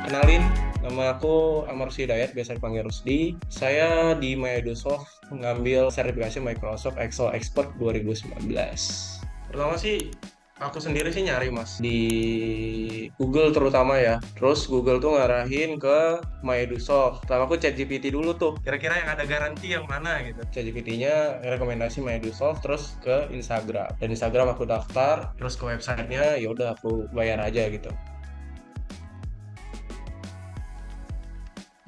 Kenalin, nama aku Amar Hidayat, biasa dipanggil Rusdi. Saya di Microsoft mengambil sertifikasi Microsoft Excel Expert 2019. Pertama sih, aku sendiri sih nyari mas di Google terutama ya. Terus Google tuh ngarahin ke Microsoft. Pertama aku chat GPT dulu tuh, kira-kira yang ada garansi yang mana gitu. Chat GPT-nya rekomendasi Microsoft, terus ke Instagram. Dan Instagram aku daftar, terus ke websitenya, ya udah aku bayar aja gitu.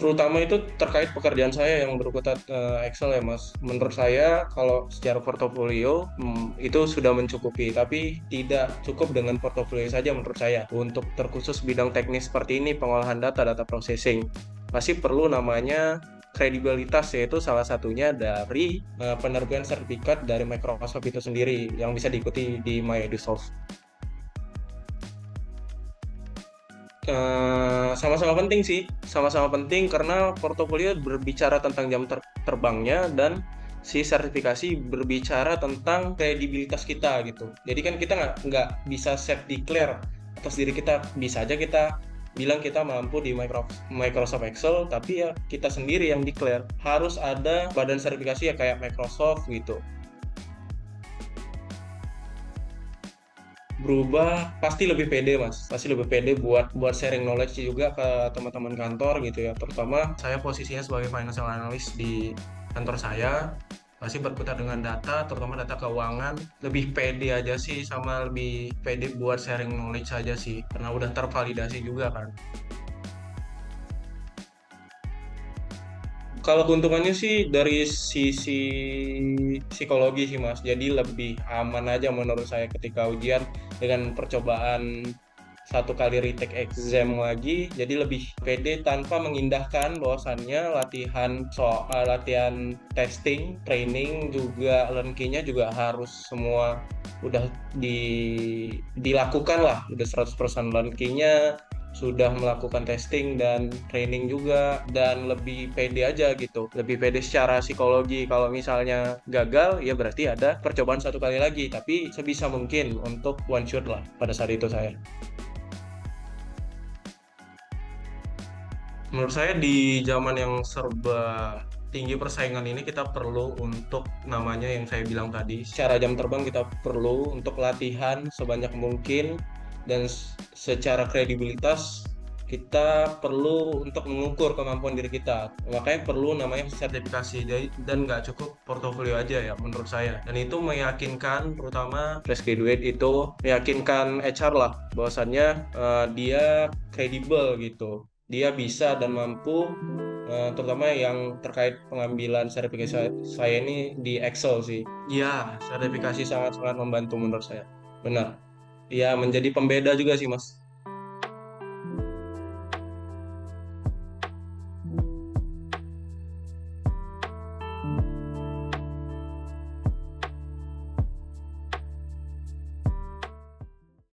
Terutama itu terkait pekerjaan saya yang berkutat Excel ya Mas. Menurut saya kalau secara portofolio itu sudah mencukupi, tapi tidak cukup dengan portofolio saja menurut saya. Untuk terkhusus bidang teknis seperti ini, pengolahan data, data processing, masih perlu namanya kredibilitas, yaitu salah satunya dari penerbitan sertifikat dari Microsoft itu sendiri yang bisa diikuti di Microsoft. Sama-sama penting sih, sama-sama penting karena portofolio berbicara tentang jam terbangnya dan si sertifikasi berbicara tentang kredibilitas kita gitu. Jadi kan kita nggak bisa set declare atas diri kita, bisa aja kita bilang kita mampu di Microsoft Excel, tapi ya kita sendiri yang declare. Harus ada badan sertifikasi ya kayak Microsoft gitu. Berubah pasti lebih pede mas, pasti lebih pede buat buat sharing knowledge juga ke teman-teman kantor gitu ya, terutama saya posisinya sebagai financial analyst di kantor saya, pasti berputar dengan data, terutama data keuangan. Lebih pede aja sih, sama lebih pede buat sharing knowledge aja sih karena udah tervalidasi juga kan. Kalau keuntungannya sih dari sisi psikologi sih Mas. Jadi lebih aman aja menurut saya ketika ujian dengan percobaan satu kali retake exam lagi. Jadi lebih pede tanpa mengindahkan bahwasannya latihan soal, latihan testing, training juga learn key-nya juga harus semua udah dilakukan lah, udah 100% learn key-nya, sudah melakukan testing dan training juga, dan lebih pede aja gitu, lebih pede secara psikologi. Kalau misalnya gagal ya berarti ada percobaan satu kali lagi, tapi sebisa mungkin untuk one shot lah pada saat itu saya. Menurut saya di zaman yang serba tinggi persaingan ini kita perlu untuk namanya yang saya bilang tadi, secara jam terbang kita perlu untuk latihan sebanyak mungkin, dan secara kredibilitas kita perlu untuk mengukur kemampuan diri kita. Makanya perlu namanya sertifikasi. Dan nggak cukup portofolio aja ya menurut saya. Dan itu meyakinkan, terutama fresh graduate itu meyakinkan HR lah bahwasannya dia kredibel gitu, dia bisa dan mampu, terutama yang terkait pengambilan sertifikasi saya ini di Excel sih. Ya, sertifikasi sangat-sangat membantu menurut saya. Benar. Ya, menjadi pembeda juga sih, Mas.